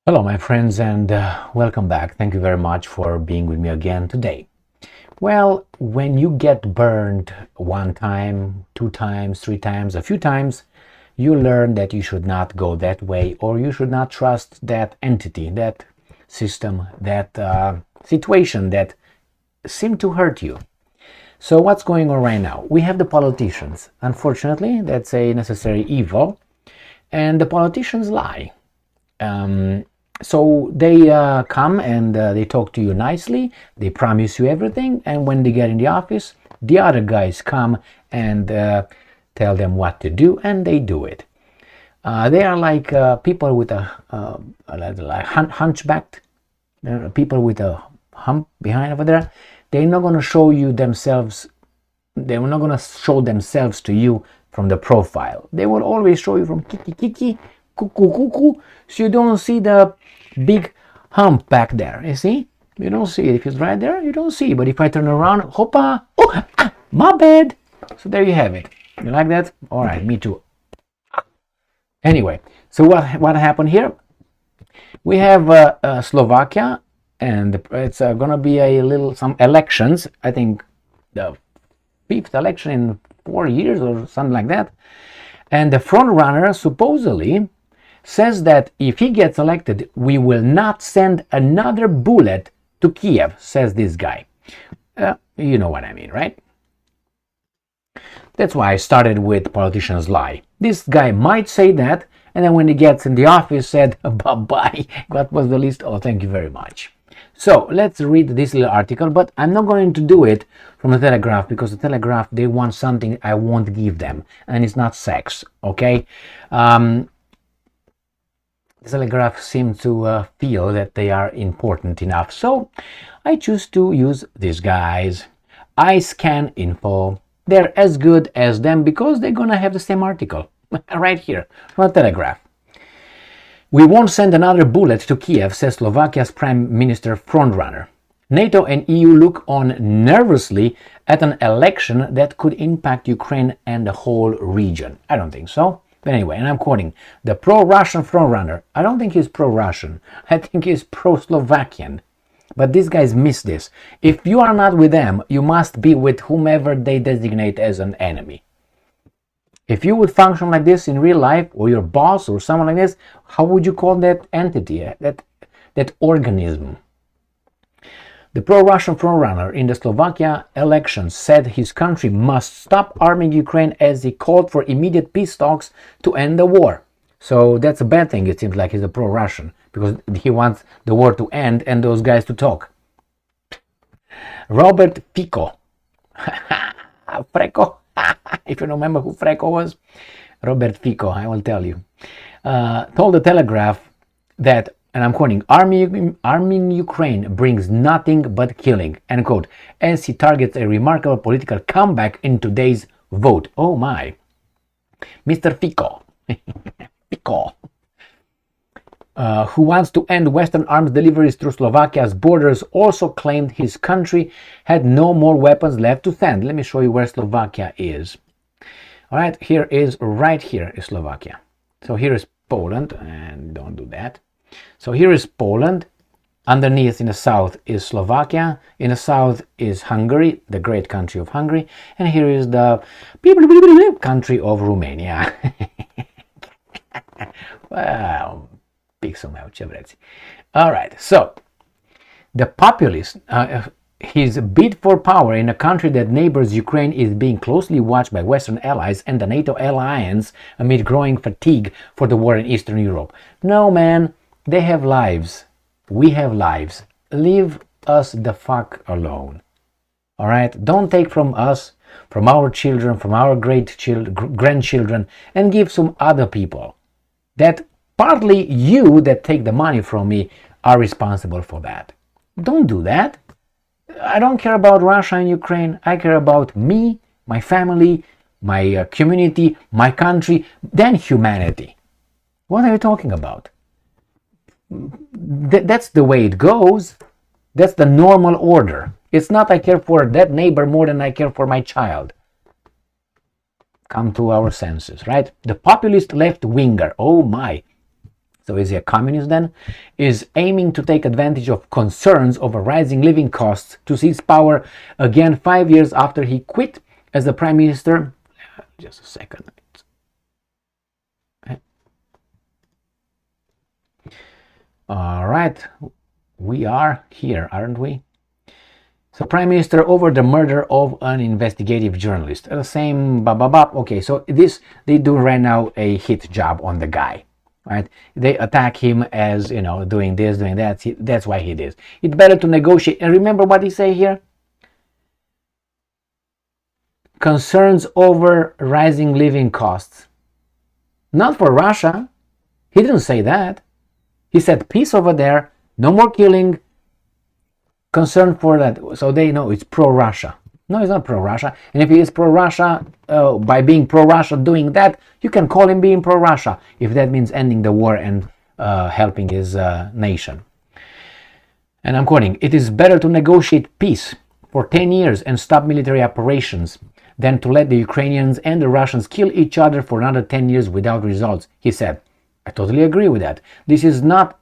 Hello, my friends, and welcome back. Thank you very much for being with me again today. Well, when you get burned one time, two times, three times, a few times, you learn that you should not go that way, or you should not trust that entity, that system, that situation that seemed to hurt you. So, what's going on right now? We have the politicians. Unfortunately, that's a necessary evil, and the politicians lie. So they come and they talk to you nicely, they promise you everything, and when they get in the office, the other guys come and tell them what to do, and they do it. They are like people with like hunchbacked, people with a hump behind over there. They're not going to show you themselves, they're not going to show themselves to you from the profile. They will always show you from kiki, cuckoo, cuckoo, so you don't see the big hump back there. You see? You don't see it. If it's right there, you don't see. But if I turn around, hoppa, oh, my bad. So there you have it. You like that? All right, me too. Anyway, so what happened here? We have Slovakia, and it's gonna be some elections. I think the fifth election in 4 years or something like that. And the front runner supposedly says that if he gets elected, we will not send another bullet to Kiev, says this guy. You know what I mean, right? That's why I started with politicians lie. This guy might say that, and then when he gets in the office said, bye-bye, what was the list? Oh, thank you very much. So let's read this little article, but I'm not going to do it from the Telegraph, because the Telegraph, they want something I won't give them, and it's not sex, okay? The Telegraph seems to feel that they are important enough, so I choose to use these guys. iScan Info. They're as good as them because they're gonna have the same article right here from the Telegraph. We won't send another bullet to Kiev, says Slovakia's Prime Minister frontrunner. NATO and EU look on nervously at an election that could impact Ukraine and the whole region. I don't think so. But anyway, and I'm quoting the pro-Russian frontrunner. I don't think he's pro-Russian. I think he's pro-Slovakian. But these guys miss this. If you are not with them, you must be with whomever they designate as an enemy. If you would function like this in real life, or your boss or someone like this, how would you call that entity, that organism? The pro-Russian frontrunner in the Slovakia elections said his country must stop arming Ukraine, as he called for immediate peace talks to end the war. So that's a bad thing. It seems like he's a pro-Russian, because he wants the war to end and those guys to talk. Robert Fico. Freco. If you remember who Freco was, Robert Fico, I will tell you, told the Telegraph that, and I'm quoting, arming Ukraine brings nothing but killing, end quote, as he targets a remarkable political comeback in today's vote. Oh my. Mr. Fico. Fico. Who wants to end Western arms deliveries through Slovakia's borders, also claimed his country had no more weapons left to send. Let me show you where Slovakia is. All right, right here is Slovakia. So here is Poland, and don't do that. So here is Poland. Underneath in the south is Slovakia. In the south is Hungary, the great country of Hungary. And here is the country of Romania. Wow. All right, so the populist, his bid for power in a country that neighbors Ukraine is being closely watched by Western allies and the NATO alliance amid growing fatigue for the war in Eastern Europe. No, man, they have lives. We have lives. Leave us the fuck alone. All right, don't take from us, from our children, from our grandchildren, and give some other people. That partly you that take the money from me are responsible for that. Don't do that. I don't care about Russia and Ukraine. I care about me, my family, my community, my country, then humanity. What are you talking about? That's the way it goes. That's the normal order. It's not I care for that neighbor more than I care for my child. Come to our senses, right? The populist left-winger, oh my. so is he a communist then, is aiming to take advantage of concerns over rising living costs to seize power again 5 years after he quit as the prime minister. Just a second. All right, we are here, aren't we? So prime minister over the murder of an investigative journalist. The same okay, so this, they do right now a hit job on the guy, right? They attack him as, you know, doing this, doing that. That's why he did. It's better to negotiate. And remember what he say here? Concerns over rising living costs. Not for Russia. He didn't say that. He said peace over there, no more killing, concern for that. So they know it's pro-Russia. No, it's not pro-Russia. And if he is pro-Russia, by being pro-Russia doing that, you can call him being pro-Russia, if that means ending the war and helping his nation. And I'm quoting, "It is better to negotiate peace for 10 years and stop military operations than to let the Ukrainians and the Russians kill each other for another 10 years without results," he said. I totally agree with that. This is not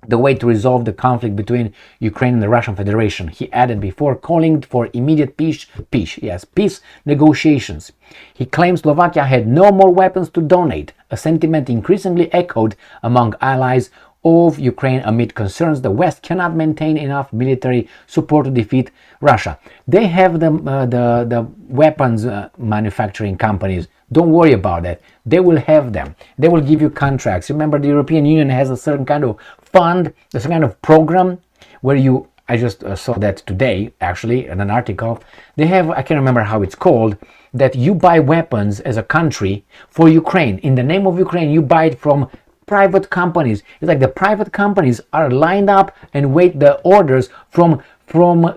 the way to resolve the conflict between Ukraine and the Russian Federation, he added, before calling for immediate peace negotiations. He claimed Slovakia had no more weapons to donate, a sentiment increasingly echoed among allies of Ukraine amid concerns the West cannot maintain enough military support to defeat Russia. They have the weapons manufacturing companies. Don't worry about that. They will have them. They will give you contracts. Remember, the European Union has a certain kind of fund, a certain kind of program where you, I just saw that today, actually, in an article. They have, I can't remember how it's called, that you buy weapons as a country for Ukraine. In the name of Ukraine, you buy it from private companies. It's like the private companies are lined up and wait the orders from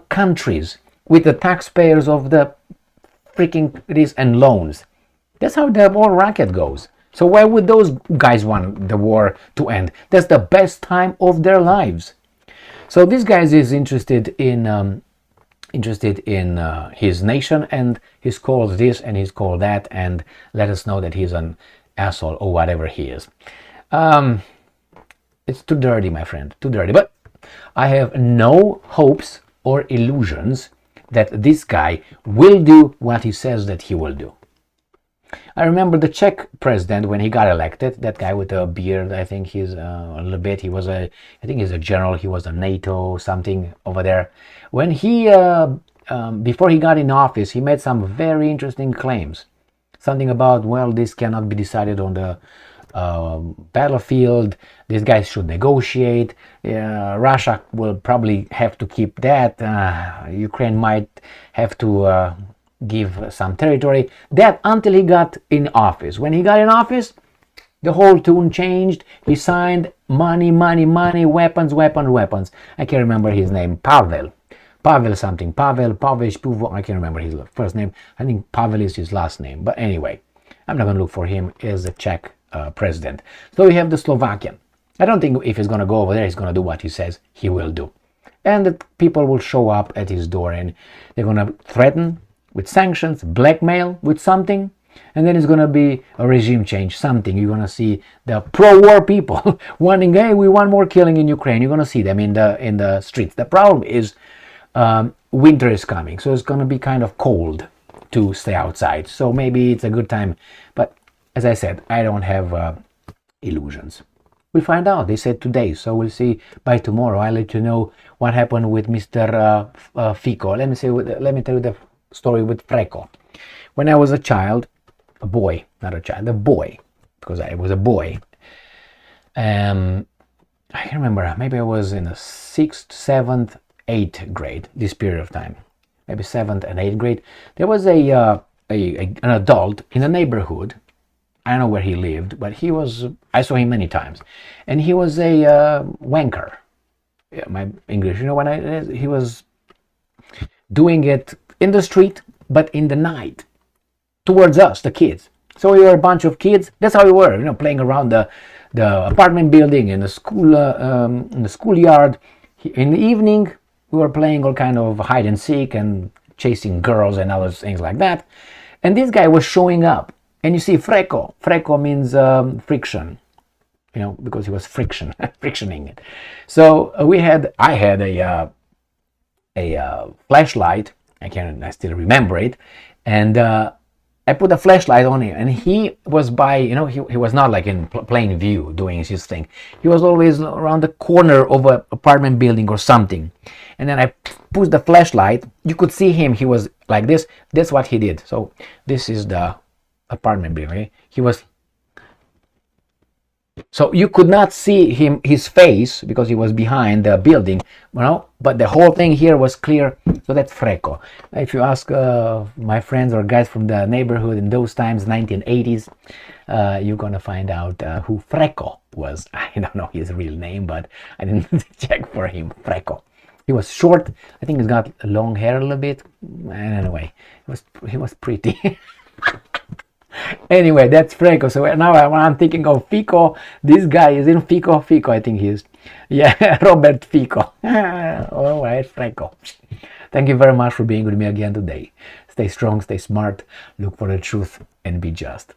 countries with the taxpayers of the freaking this and loans. That's how the whole racket goes. So why would those guys want the war to end? That's the best time of their lives. So this guy is interested in his nation, and he's called this and he's called that, and let us know that he's an asshole or whatever he is. It's too dirty, my friend, too dirty. But I have no hopes or illusions that this guy will do what he says that he will do. I remember the Czech president when he got elected, that guy with a beard, I think he's a little bit, I think he's a general, he was a NATO something over there. When he, before he got in office, he made some very interesting claims. Something about, well, this cannot be decided on the battlefield, these guys should negotiate, Russia will probably have to keep that, Ukraine might have to give some territory. That until he got in office. When he got in office, the whole tune changed. He signed money, weapons. I can't remember his name. Pavel something. Pavel, I can't remember his first name. I think Pavel is his last name. But anyway, I'm not going to look for him as a Czech president. So we have the Slovakian. I don't think if he's going to go over there, he's going to do what he says he will do. And the people will show up at his door and they're going to threaten with sanctions, blackmail with something, and then it's going to be a regime change, something. You're going to see the pro-war people wanting, hey, we want more killing in Ukraine. You're going to see them in the streets. The problem is winter is coming, so it's going to be kind of cold to stay outside. So maybe it's a good time. But as I said, I don't have illusions. We'll find out. They said today, so we'll see by tomorrow. I'll let you know what happened with Mr. Fico. Let me tell you the story with Freco. When I was a child, a boy, because I was a boy. I can't remember, maybe I was in the 6th, 7th, 8th grade, this period of time. Maybe 7th and 8th grade. There was an adult in the neighborhood. I don't know where he lived, but I saw him many times. And he was a wanker. Yeah, my English, he was doing it in the street, but in the night, towards us, the kids. So we were a bunch of kids. That's how we were, playing around the apartment building, in the schoolyard. In the evening, we were playing all kind of hide and seek and chasing girls and other things like that. And this guy was showing up. And you see, Freco. Freco means friction. because he was frictioning it. So I had a flashlight. I still remember it, and I put a flashlight on him, and he was by, he was not like in plain view doing his thing. He was always around the corner of an apartment building or something. And then I pushed the flashlight. You could see him. He was like this. That's what he did. So this is the apartment building. Okay? He was. So you could not see his face because he was behind the building, but the whole thing here was clear. So that's Freco. If you ask my friends or guys from the neighborhood in those times, 1980s, you're gonna find out who Freco was. I don't know his real name, but I didn't check for him. Freco. He was short. I think he's got long hair a little bit. Anyway, he was pretty. Anyway, that's Freco. So now I'm thinking of Fico. This guy is in Fico. I think he is. Yeah, Robert Fico. All right, Freco. Thank you very much for being with me again today. Stay strong, stay smart, look for the truth, and be just.